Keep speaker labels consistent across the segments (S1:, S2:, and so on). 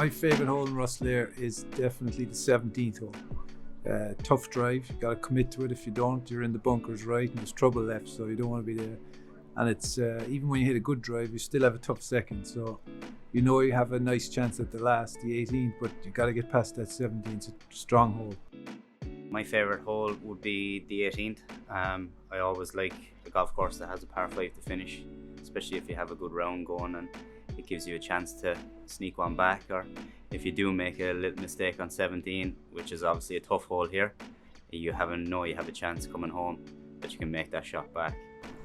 S1: My favourite hole in Rosslare is definitely the 17th hole. Tough drive, you got to commit to it. If you don't, you're in the bunkers right and there's trouble left, so you don't want to be there. And it's even when you hit a good drive, you still have a tough second, so you know you have a nice chance at the 18th, but you got to get past that 17th. It's a strong hole.
S2: My favourite hole would be the 18th. I always like the golf course that has a par 5 to finish, especially if you have a good round going and it gives you a chance to sneak one back, or if you do make a little mistake on 17, which is obviously a tough hole here, you have a chance coming home that you can make that shot back.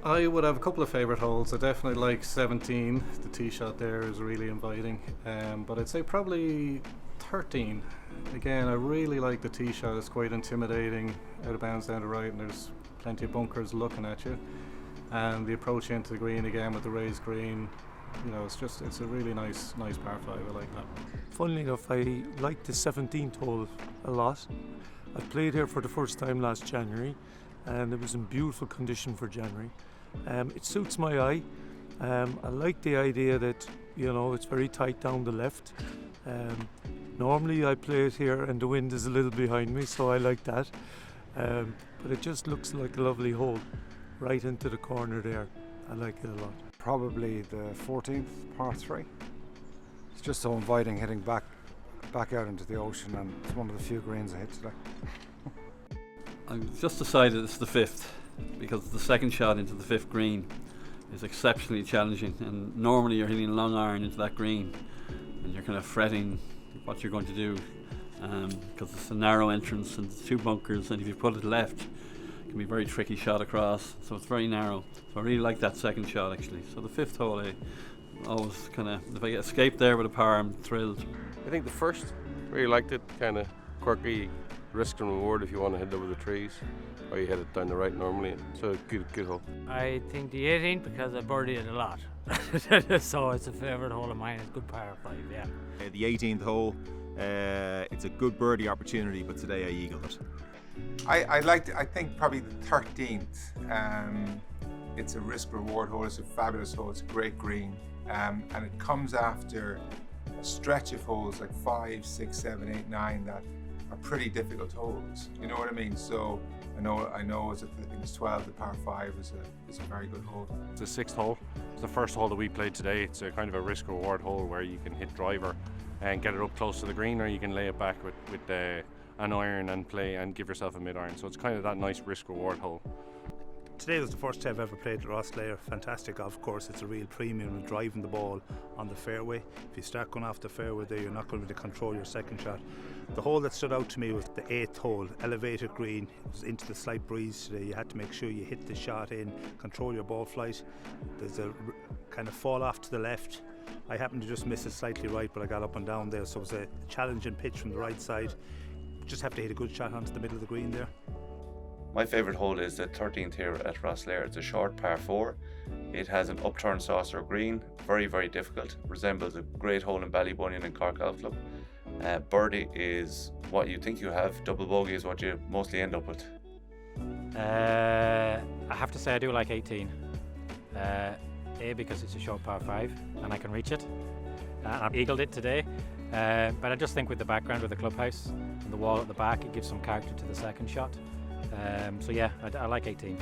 S3: I would have a couple of favourite holes. I definitely like 17. The tee shot there is really inviting, but I'd say probably 13. Again, I really like the tee shot. It's quite intimidating, out of bounds down the right, and there's plenty of bunkers looking at you. And the approach into the green again with the raised green, you know, it's a really nice par 5. I like that.
S4: Funnily enough, I like the 17th hole a lot. I played here for the first time last January, and it was in beautiful condition for January. It suits my eye. I like the idea that, you know, it's very tight down the left. Normally I play it here and the wind is a little behind me, so I like that. But it just looks like a lovely hole right into the corner there. I like it a lot.
S5: Probably the 14th, par 3. It's just so inviting, hitting back out into the ocean, and it's one of the few greens I hit today.
S6: I've just decided it's the 5th, because the second shot into the 5th green is exceptionally challenging, and normally you're hitting a long iron into that green and you're kind of fretting what you're going to do, because it's a narrow entrance and it's 2 bunkers, and if you put it left it can be a very tricky shot across, so it's very narrow. So I really like that second shot actually. So the 5th hole, I always kind of, if I get escaped there with a par, I'm thrilled.
S7: I think the first, really liked it, kind of quirky, risk and reward if you want to hit over the trees, or you hit it down the right normally. So good hole.
S8: I think the 18th because I birdied it a lot. So it's a favourite hole of mine. It's good par 5, yeah.
S9: The 18th hole, it's a good birdie opportunity, but today I eagled it.
S10: I think probably the 13th. It's a risk reward hole. It's a fabulous hole. It's a great green, and it comes after a stretch of holes like 5, 6, 7, 8, 9 that are pretty difficult holes. You know what I mean? So I know. I think it's 12. The par 5 is a very good hole.
S11: It's the 6th hole. It's the first hole that we played today. It's a kind of a risk reward hole where you can hit driver and get it up close to the green, or you can lay it back with an iron and play and give yourself a mid iron. So it's kind of that nice risk reward hole.
S12: Today was the first time I've ever played at Rosslare. Fantastic golf course. It's a real premium in driving the ball on the fairway. If you start going off the fairway there, you're not going to be able to control your second shot. The hole that stood out to me was the 8th hole, elevated green. It was into the slight breeze today. You had to make sure you hit the shot in, control your ball flight. There's a kind of fall off to the left. I happened to just miss it slightly right, but I got up and down there, so it was a challenging pitch from the right side. Just have to hit a good shot onto the middle of the green there.
S13: My favourite hole is the 13th here at Rosslare. It's a short par 4. It has an upturned saucer green, very difficult. Resembles a great hole in Ballybunion and Cork Golf Club. Birdie is what you think you have, double bogey is what you mostly end up with.
S8: I have to say I do like 18. A, because it's a short par 5 and I can reach it. I've eagled it today, but I just think with the background with the clubhouse and the wall at the back, it gives some character to the second shot. So yeah, I like 18.